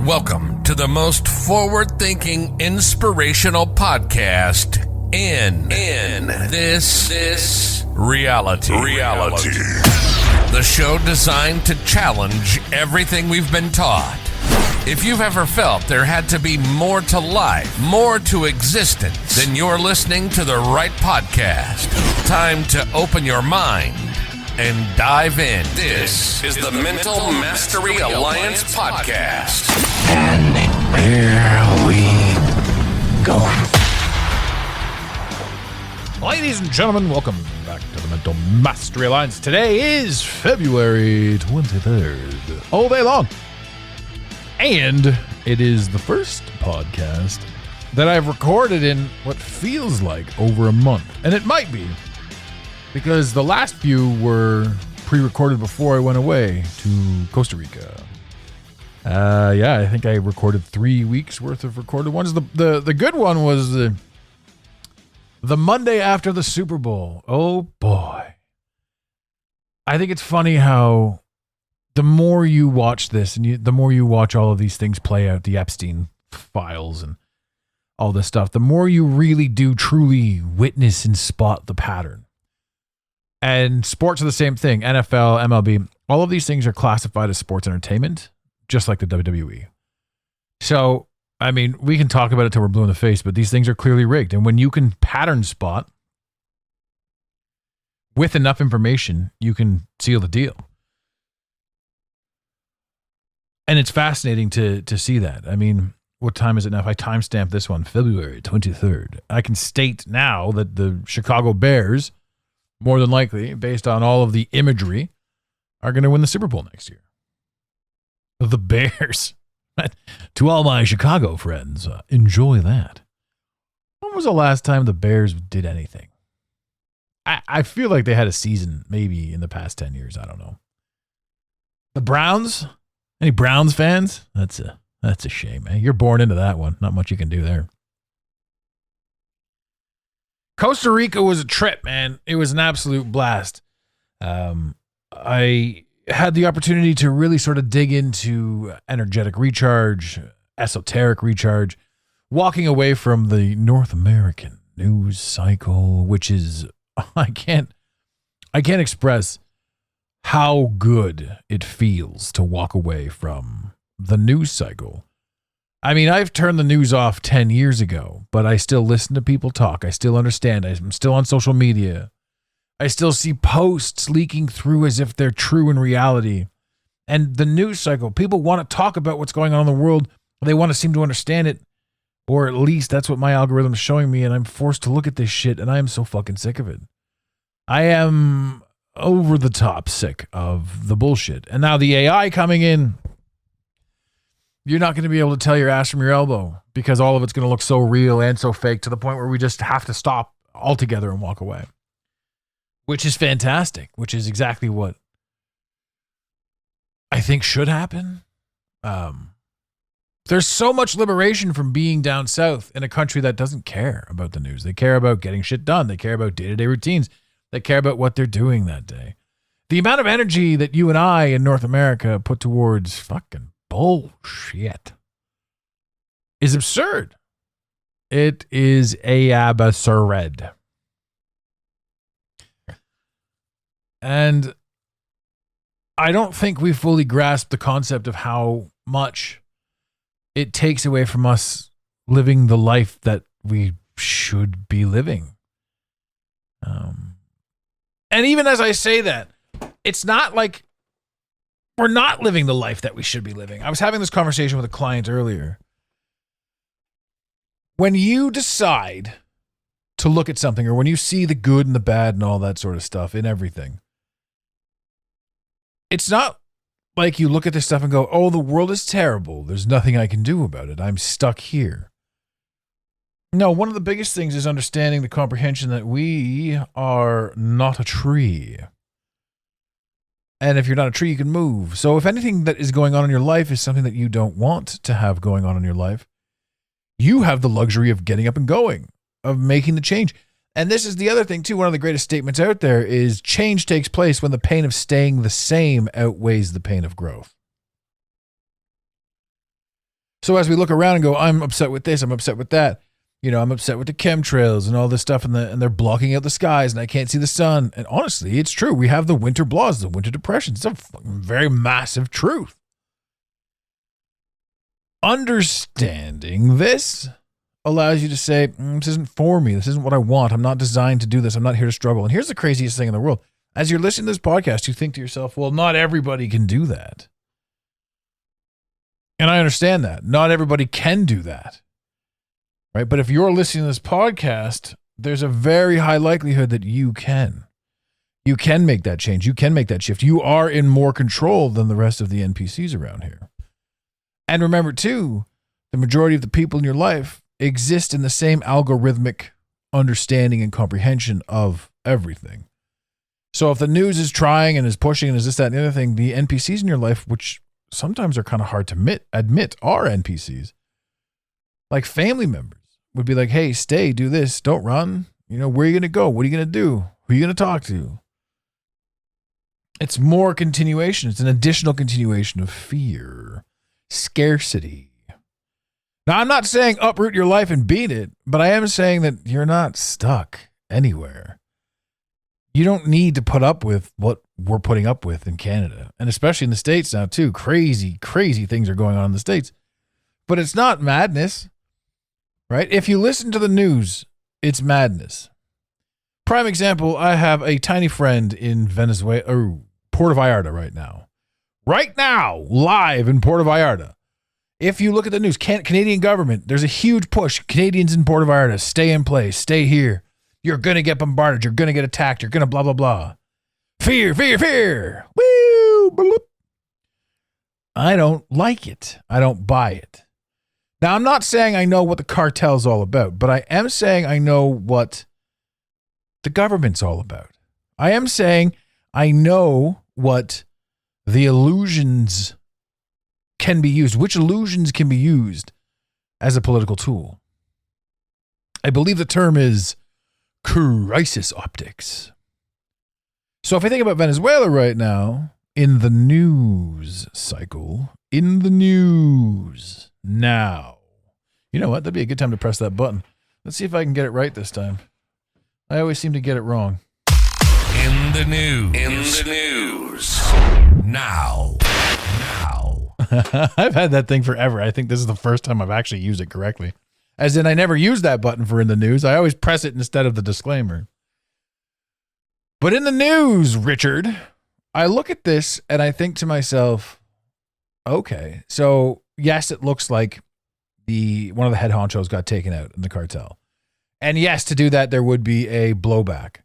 Welcome to the most forward-thinking, inspirational podcast in this reality. The show designed to challenge everything we've been taught. If you've ever felt there had to be more to life, more to existence, then you're listening to the right podcast. Time to open your mind and dive in. This is the Mental Mastery Alliance podcast. And here we go. Ladies and gentlemen, welcome back to the Mental Mastery Alliance. Today is February 23rd, all day long. And it is the first podcast that I've recorded in what feels like over a month. And it might be, because the last few were pre-recorded before I went away to Costa Rica. I think I recorded 3 weeks worth of recorded ones. The good one was the Monday after the Super Bowl. Oh boy. I think it's funny how the more you watch this and the more you watch all of these things play out, the Epstein files and all this stuff, the more you really do truly witness and spot the pattern. And sports are the same thing. NFL, MLB, all of these things are classified as sports entertainment, just like the WWE. So, I mean, we can talk about it till we're blue in the face, but these things are clearly rigged. And when you can pattern spot with enough information, you can seal the deal. And it's fascinating to see that. I mean, what time is it now? If I timestamp this one, February 23rd, I can state now that the Chicago Bears, more than likely, based on all of the imagery, are going to win the Super Bowl next year. The Bears. To all my Chicago friends, enjoy that. When was the last time the Bears did anything? I feel like they had a season maybe in the past 10 years. I don't know. The Browns? Any Browns fans? That's a shame, man. You're born into that one. Not much you can do there. Costa Rica was a trip, man. It was an absolute blast. I had the opportunity to really sort of dig into energetic recharge, esoteric recharge, walking away from the North American news cycle, which is, I can't express how good it feels to walk away from the news cycle. I mean, I've turned the news off 10 years ago, but I still listen to people talk. I still understand. I'm still on social media. I still see posts leaking through as if they're true in reality. And the news cycle, people want to talk about what's going on in the world. They want to seem to understand it, or at least that's what my algorithm is showing me, and I'm forced to look at this shit, and I am so fucking sick of it. I am over the top sick of the bullshit. And now the AI coming in, you're not going to be able to tell your ass from your elbow because all of it's going to look so real and so fake to the point where we just have to stop altogether and walk away, which is fantastic, which is exactly what I think should happen. There's so much liberation from being down south in a country that doesn't care about the news. They care about getting shit done. They care about day-to-day routines. They care about what they're doing that day. The amount of energy that you and I in North America put towards fucking bullshit is absurd. It is absurd. And I don't think we fully grasp the concept of how much it takes away from us living the life that we should be living. And even as I say that, it's not like we're not living the life that we should be living. I was having this conversation with a client earlier. When you decide to look at something, or when you see the good and the bad and all that sort of stuff in everything, it's not like you look at this stuff and go, oh, the world is terrible. There's nothing I can do about it. I'm stuck here. No, one of the biggest things is understanding the comprehension that we are not a tree. And if you're not a tree, you can move. So if anything that is going on in your life is something that you don't want to have going on in your life, you have the luxury of getting up and going, of making the change. And this is the other thing, too. One of the greatest statements out there is change takes place when the pain of staying the same outweighs the pain of growth. So as we look around and go, I'm upset with this, I'm upset with that. I'm upset with the chemtrails and all this stuff, and they're blocking out the skies, and I can't see the sun. And honestly, it's true. We have the winter blahs, the winter depression. It's a very massive truth. Understanding this allows you to say, this isn't for me. This isn't what I want. I'm not designed to do this. I'm not here to struggle. And here's the craziest thing in the world. As you're listening to this podcast, you think to yourself, well, not everybody can do that. And I understand that. Not everybody can do that. Right? But if you're listening to this podcast, there's a very high likelihood that you can. You can make that change. You can make that shift. You are in more control than the rest of the NPCs around here. And remember, too, the majority of the people in your life exist in the same algorithmic understanding and comprehension of everything. So if the news is trying and is pushing and is this, that, and the other thing, the NPCs in your life, which sometimes are kind of hard to admit are NPCs, like family members, would be like, hey, stay, do this, don't run. Where are you going to go? What are you going to do? Who are you going to talk to? It's more continuation. It's an additional continuation of fear, scarcity. Now, I'm not saying uproot your life and beat it, but I am saying that you're not stuck anywhere. You don't need to put up with what we're putting up with in Canada, and especially in the States now, too. Crazy, crazy things are going on in the States. But it's not madness. Right? If you listen to the news, it's madness. Prime example, I have a tiny friend in Venezuela, or Puerto Vallarta right now. Right now, live in Puerto Vallarta. If you look at the news, Canadian government, there's a huge push. Canadians in Puerto Vallarta, stay in place, stay here. You're going to get bombarded. You're going to get attacked. You're going to blah, blah, blah. Fear, fear, fear. Woo! Bloop. I don't like it. I don't buy it. Now, I'm not saying I know what the cartel's all about, but I am saying I know what the government's all about. I am saying I know what the illusions can be used, which illusions can be used as a political tool. I believe the term is crisis optics. So if I think about Venezuela right now, in the news cycle, in the news now. You know what? That'd be a good time to press that button. Let's see if I can get it right this time. I always seem to get it wrong. In the news. In the news. Now. I've had that thing forever. I think this is the first time I've actually used it correctly. As in, I never use that button for in the news. I always press it instead of the disclaimer. But in the news, Richard, I look at this and I think to myself, okay, so yes, it looks like one of the head honchos got taken out in the cartel. And yes, to do that, there would be a blowback.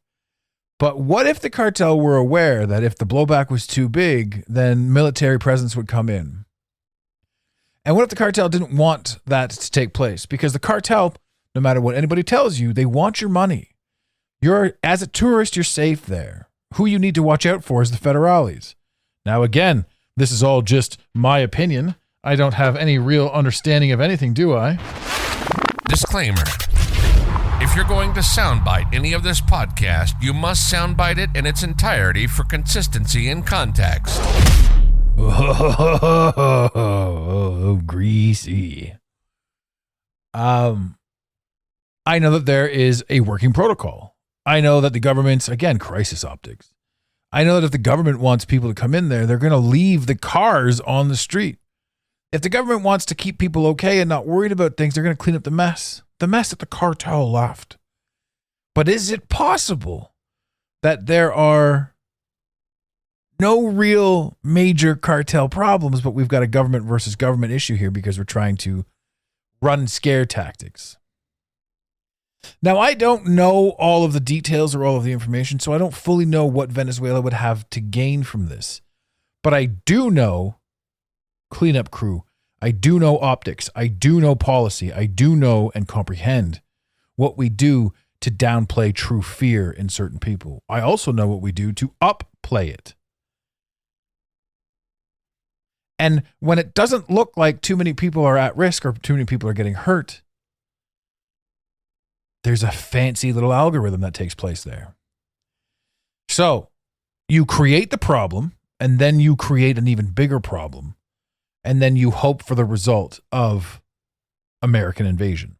But what if the cartel were aware that if the blowback was too big, then military presence would come in? And what if the cartel didn't want that to take place? Because the cartel, no matter what anybody tells you, they want your money. As a tourist, you're safe there. Who you need to watch out for is the federales. Now, again, this is all just my opinion. I don't have any real understanding of anything, do I? Disclaimer. If you're going to soundbite any of this podcast, you must soundbite it in its entirety for consistency and context. Oh, greasy. I know that there is a working protocol. I know that the government's, again, crisis optics. I know that if the government wants people to come in there, they're going to leave the cars on the street. If the government wants to keep people okay and not worried about things, they're going to clean up the mess that the cartel left. But is it possible that there are no real major cartel problems, but we've got a government versus government issue here because we're trying to run scare tactics? Now, I don't know all of the details or all of the information, so I don't fully know what Venezuela would have to gain from this. But I do know cleanup crew. I do know optics. I do know policy. I do know and comprehend what we do to downplay true fear in certain people. I also know what we do to upplay it. And when it doesn't look like too many people are at risk or too many people are getting hurt, there's a fancy little algorithm that takes place there. So you create the problem, and then you create an even bigger problem. and then you hope for the result of American invasion.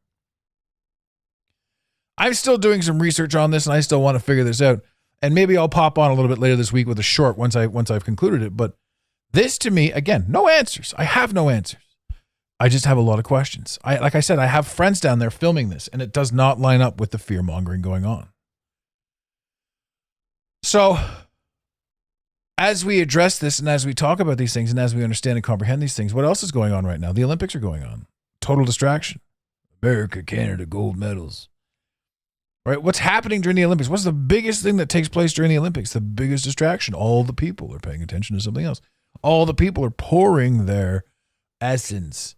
I'm still doing some research on this, and I still want to figure this out. And maybe I'll pop on a little bit later this week with a short once I've concluded it. But this, to me, again, no answers. I have no answers. I just have a lot of questions. Like I said, I have friends down there filming this, and it does not line up with the fear-mongering going on. So, as we address this and as we talk about these things and as we understand and comprehend these things, what else is going on right now? The Olympics are going on. Total distraction. America, Canada, gold medals. Right? What's happening during the Olympics? What's the biggest thing that takes place during the Olympics? The biggest distraction. All the people are paying attention to something else. All the people are pouring their essence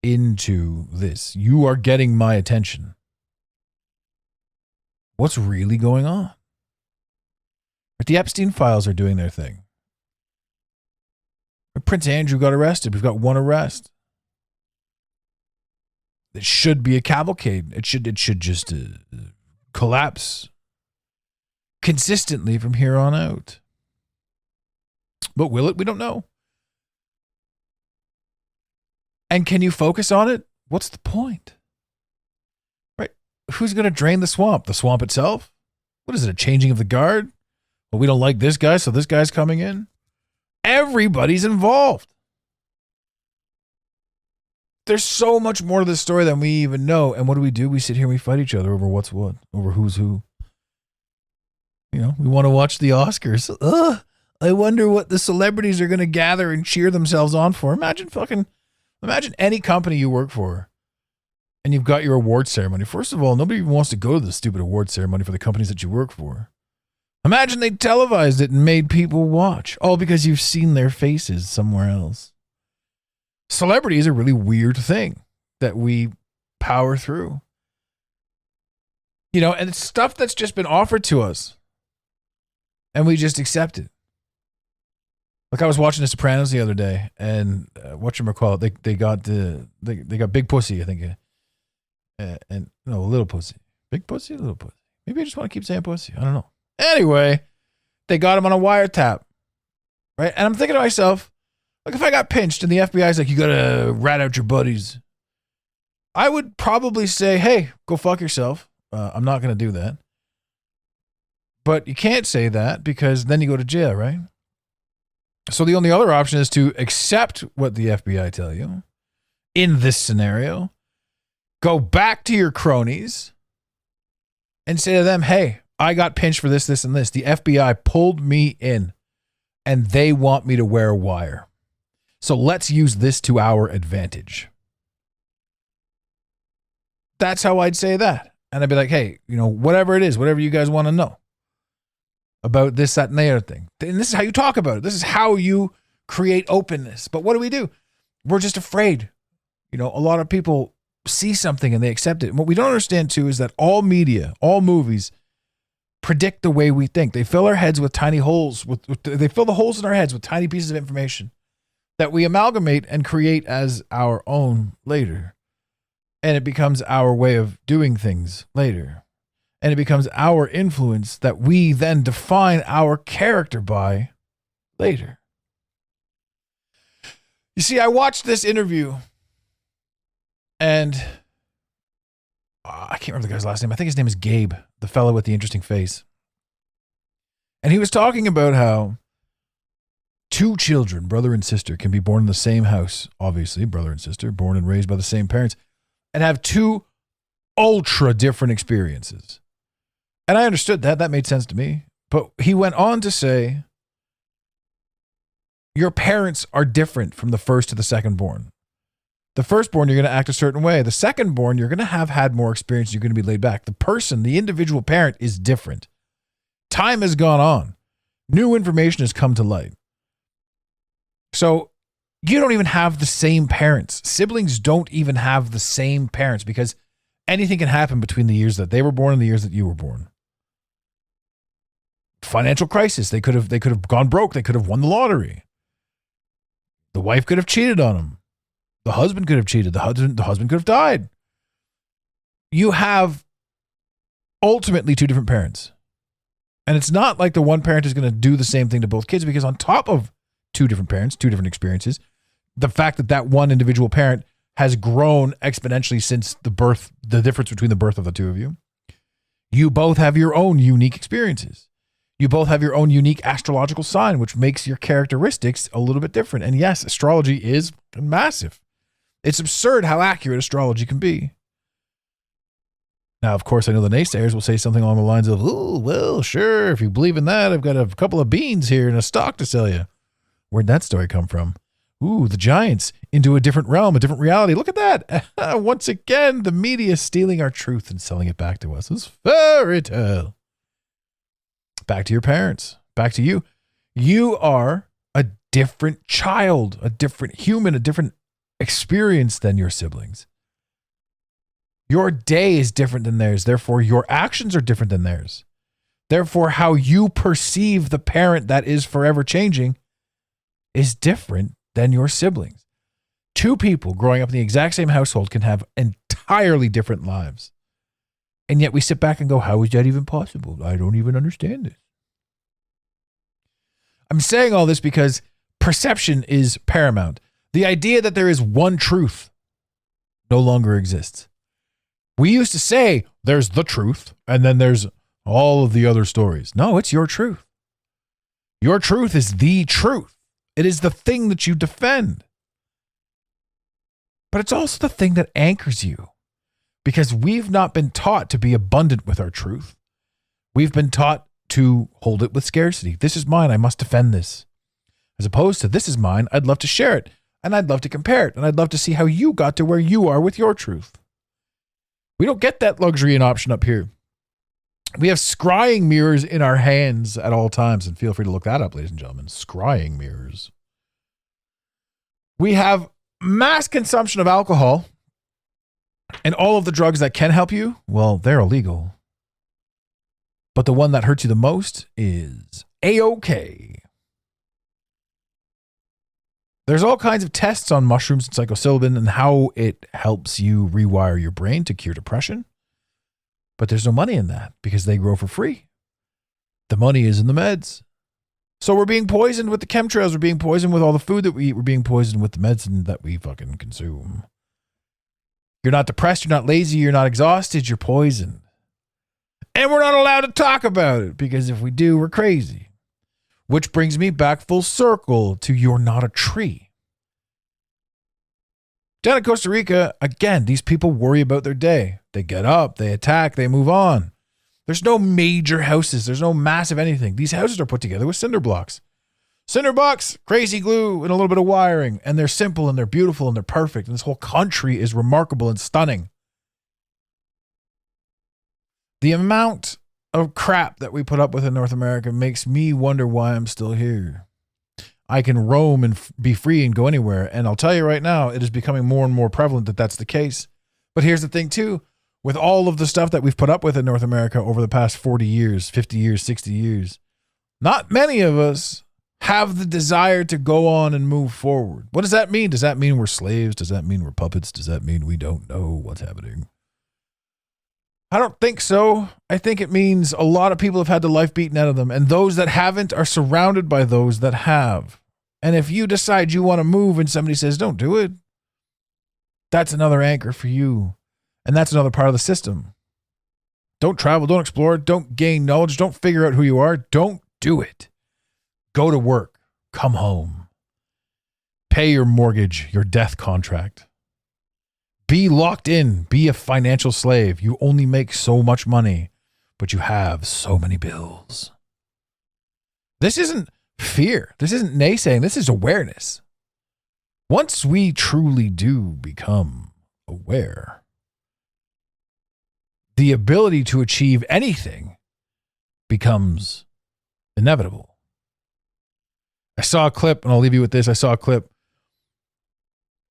into this. You are getting my attention. What's really going on? The Epstein files are doing their thing. Prince Andrew got arrested. We've got one arrest. It should be a cavalcade. It should just collapse consistently from here on out. But will it? We don't know. And can you focus on it? What's the point? Right? Who's going to drain the swamp? The swamp itself? What is it, a changing of the guard? Well, we don't like this guy, so this guy's coming in. Everybody's involved. There's so much more to this story than we even know. And what do? We sit here and we fight each other over what's what, over who's who. You know, we want to watch the Oscars. I wonder what the celebrities are going to gather and cheer themselves on for. Imagine any company you work for and you've got your award ceremony. First of all, nobody even wants to go to the stupid award ceremony for the companies that you work for. Imagine they televised it and made people watch, all because you've seen their faces somewhere else. Celebrity is a really weird thing that we power through. You know, and it's stuff that's just been offered to us, and we just accept it. Like I was watching The Sopranos the other day, and whatchamacallit, they got big pussy, I think, and no, little pussy, big pussy, little pussy. Maybe I just want to keep saying pussy. I don't know. Anyway, they got him on a wiretap, right? And I'm thinking to myself, like, if I got pinched and the FBI's like, you got to rat out your buddies, I would probably say, hey, go fuck yourself. I'm not going to do that. But you can't say that because then you go to jail, right? So the only other option is to accept what the FBI tell you in this scenario, go back to your cronies and say to them, hey, I got pinched for this, this, and this. The FBI pulled me in, and they want me to wear a wire. So let's use this to our advantage. That's how I'd say that. And I'd be like, hey, you know, whatever it is, whatever you guys want to know about this, that, and the other thing. And this is how you talk about it. This is how you create openness. But what do? We're just afraid. You know, a lot of people see something and they accept it. And what we don't understand, too, is that all media, all movies, predict the way we think. They fill our heads with tiny holes. They fill the holes in our heads with tiny pieces of information that we amalgamate and create as our own later. And it becomes our way of doing things later. And it becomes our influence that we then define our character by later. You see, I watched this interview and I can't remember the guy's last name. I think his name is Gabe, the fellow with the interesting face. And he was talking about how two children, brother and sister, can be born in the same house, obviously, brother and sister, born and raised by the same parents, and have two ultra different experiences. And I understood that. That made sense to me. But he went on to say, your parents are different from the first to the second born. The firstborn, you're going to act a certain way. The secondborn, you're going to have had more experience. You're going to be laid back. The person, the individual parent is different. Time has gone on. New information has come to light. So you don't even have the same parents. Siblings don't even have the same parents because anything can happen between the years that they were born and the years that you were born. Financial crisis. They could have gone broke. They could have won the lottery. The wife could have cheated on him. The husband could have cheated. The husband could have died. You have ultimately two different parents. And it's not like the one parent is going to do the same thing to both kids because on top of two different parents, two different experiences, the fact that that one individual parent has grown exponentially since the difference between the birth of the two of you. You both have your own unique experiences. You both have your own unique astrological sign, which makes your characteristics a little bit different. And yes, astrology is massive. It's absurd how accurate astrology can be. Now, of course, I know the naysayers will say something along the lines of, oh, well, sure, if you believe in that, I've got a couple of beans here and a stock to sell you. Where'd that story come from? Ooh, the giants into a different realm, a different reality. Look at that. Once again, the media stealing our truth and selling it back to us. It's fairy tale. Back to your parents. Back to you. You are a different child, a different human, a different experience than your siblings. Your day is different than theirs. Therefore, your actions are different than theirs. Therefore, how you perceive the parent that is forever changing is different than your siblings. Two people growing up in the exact same household can have entirely different lives. And yet we sit back and go, how is that even possible? I don't even understand this. I'm saying all this because perception is paramount. The idea that there is one truth no longer exists. We used to say there's the truth and then there's all of the other stories. No, it's your truth. Your truth is the truth. It is the thing that you defend. But it's also the thing that anchors you, because we've not been taught to be abundant with our truth. We've been taught to hold it with scarcity. This is mine. I must defend this. As opposed to this is mine. I'd love to share it, and I'd love to compare it, and I'd love to see how you got to where you are with your truth. We don't get that luxury and option up here. We have scrying mirrors in our hands at all times, and feel free to look that up, ladies and gentlemen. Scrying mirrors. We have mass consumption of alcohol, and all of the drugs that can help you, well, they're illegal. But the one that hurts you the most is A-OK. There's all kinds of tests on mushrooms and psilocybin and how it helps you rewire your brain to cure depression. But there's no money in that because they grow for free. The money is in the meds. So we're being poisoned with the chemtrails. We're being poisoned with all the food that we eat. We're being poisoned with the medicine that we fucking consume. You're not depressed. You're not lazy. You're not exhausted. You're poisoned. And we're not allowed to talk about it because if we do, we're crazy. Which brings me back full circle to you're not a tree. Down in Costa Rica, again, these people worry about their day. They get up, they attack, they move on. There's no major houses. There's no massive anything. These houses are put together with cinder blocks. Cinder blocks, crazy glue, and a little bit of wiring. And they're simple and they're beautiful and they're perfect. And this whole country is remarkable and stunning. The amount of crap that we put up with in North America makes me wonder why I'm still here. I can roam and be free and go anywhere. And I'll tell you right now, it is becoming more and more prevalent that that's the case. But here's the thing too, with all of the stuff that we've put up with in North America over the past 40 years, 50 years, 60 years, not many of us have the desire to go on and move forward. What does that mean? Does that mean we're slaves? Does that mean we're puppets? Does that mean we don't know what's happening? I don't think so. I think it means a lot of people have had the life beaten out of them, and those that haven't are surrounded by those that have. And if you decide you want to move and somebody says, don't do it, that's another anchor for you. And that's another part of the system. Don't travel, don't explore, don't gain knowledge, don't figure out who you are. Don't do it. Go to work, come home, pay your mortgage, your death contract. Be locked in, be a financial slave. You only make so much money, but you have so many bills. This isn't fear. This isn't naysaying. This is awareness. Once we truly do become aware, the ability to achieve anything becomes inevitable. I saw a clip, and I'll leave you with this. I saw a clip,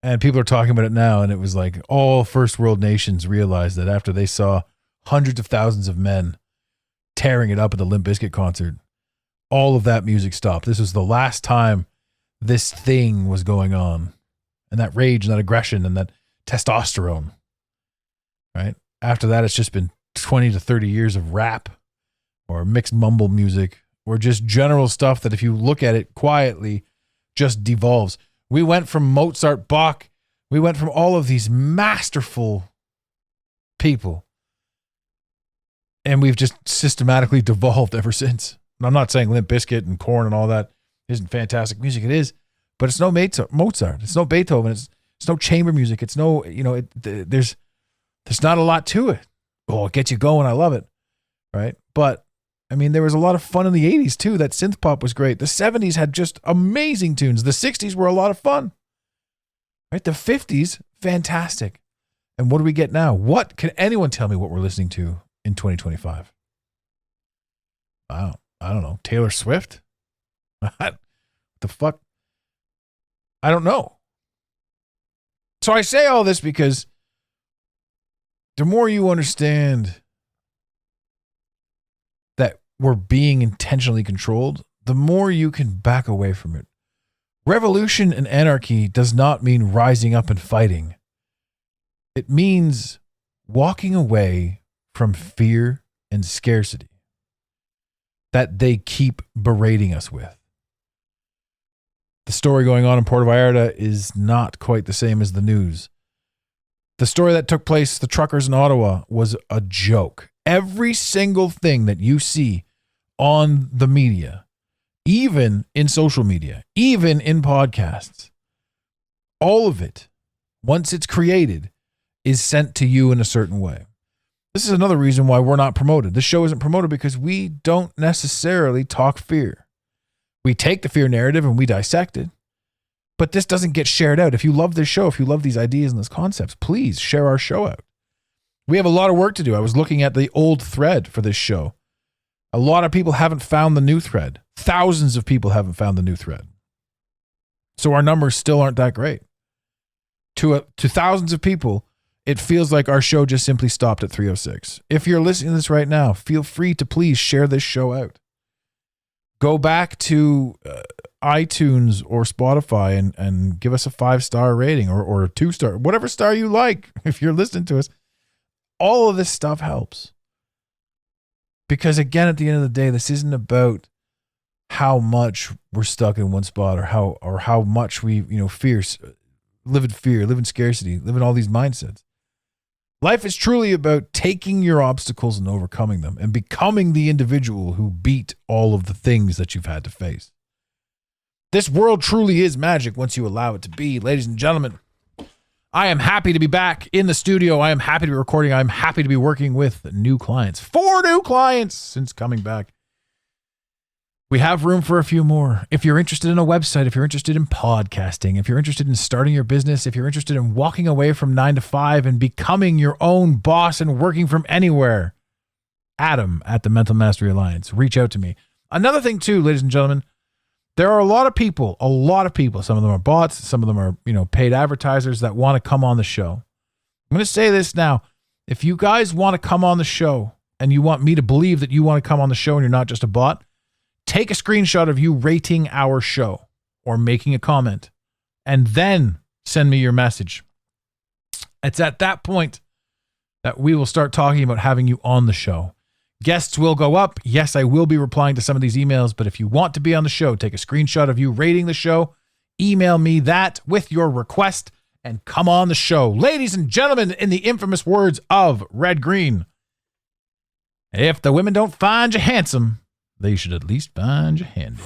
and people are talking about it now, and it was like all first world nations realized that after they saw hundreds of thousands of men tearing it up at the Limp Bizkit concert, all of that music stopped. This was the last time this thing was going on. And that rage and that aggression and that testosterone, right? After that, it's just been 20 to 30 years of rap or mixed mumble music or just general stuff that if you look at it quietly, just devolves. We went from Mozart, Bach. We went from all of these masterful people. And we've just systematically devolved ever since. And I'm not saying Limp Bizkit and Korn and all that isn't fantastic music. It is. But it's no Mozart. It's no Beethoven. It's no chamber music. It's no, there's not a lot to it. Oh, it gets you going. I love it. Right? But, I mean, there was a lot of fun in the 80s, too. That synth pop was great. The 70s had just amazing tunes. The 60s were a lot of fun. Right? The 50s, fantastic. And what do we get now? What can anyone tell me what we're listening to in 2025? Wow. I don't know. Taylor Swift? What the fuck? I don't know. So I say all this because the more you understand that we're being intentionally controlled, the more you can back away from it. Revolution and anarchy does not mean rising up and fighting. It means walking away from fear and scarcity that they keep berating us with. The story going on in Puerto Vallarta is not quite the same as the news. The story that took place, the truckers in Ottawa, was a joke. Every single thing that you see on the media, even in social media, even in podcasts, all of it, once it's created, is sent to you in a certain way. This is another reason why we're not promoted. This show isn't promoted because we don't necessarily talk fear. We take the fear narrative and we dissect it, but this doesn't get shared out. If you love this show, if you love these ideas and these concepts, please share our show out. We have a lot of work to do. I was looking at the old thread for this show. A lot of people haven't found the new thread. Thousands of people haven't found the new thread. So our numbers still aren't that great. To thousands of people, it feels like our show just simply stopped at 306. If you're listening to this right now, feel free to please share this show out. Go back to iTunes or Spotify and give us a 5-star rating or a 2-star, whatever star you like. If you're listening to us, all of this stuff helps. Because again, at the end of the day, this isn't about how much we're stuck in one spot or how much we, live in fear, live in scarcity, live in all these mindsets. Life is truly about taking your obstacles and overcoming them and becoming the individual who beat all of the things that you've had to face. This world truly is magic once you allow it to be. Ladies and gentlemen, I am happy to be back in the studio. I am happy to be recording. I'm happy to be working with new clients. 4 new clients since coming back. We have room for a few more. If you're interested in a website, if you're interested in podcasting, if you're interested in starting your business, if you're interested in walking away from 9 to 5 and becoming your own boss and working from anywhere, Adam at the Mental Mastery Alliance, reach out to me. Another thing too, ladies and gentlemen, there are a lot of people, some of them are bots, some of them are, paid advertisers that want to come on the show. I'm going to say this now. If you guys want to come on the show and you want me to believe that you want to come on the show and you're not just a bot, take a screenshot of you rating our show or making a comment and then send me your message. It's at that point that we will start talking about having you on the show. Guests will go up. Yes, I will be replying to some of these emails, but if you want to be on the show, take a screenshot of you rating the show, email me that with your request, and come on the show. Ladies and gentlemen, in the infamous words of Red Green, if the women don't find you handsome, they should at least find you handy.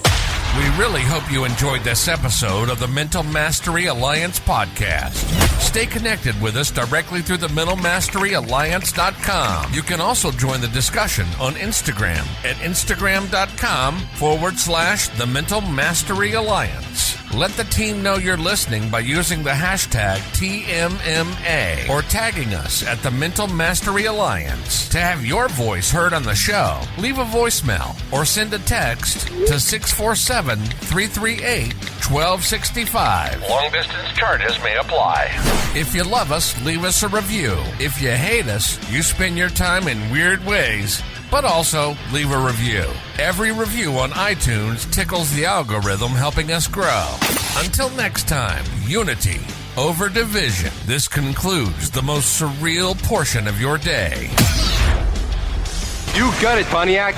We really hope you enjoyed this episode of the Mental Mastery Alliance podcast. Stay connected with us directly through the mentalmasteryalliance.com. You can also join the discussion on Instagram at instagram.com/the Mental Mastery Alliance. Let the team know you're listening by using the hashtag TMMA or tagging us at the Mental Mastery Alliance. To have your voice heard on the show, leave a voicemail or send a text to 647-338-1265. Long distance charges may apply. If you love us, leave us a review. If you hate us, you spend your time in weird ways, but also leave a review. Every review on iTunes tickles the algorithm, helping us grow. Until next time, unity over division. This concludes the most surreal portion of your day. You got it, Pontiac.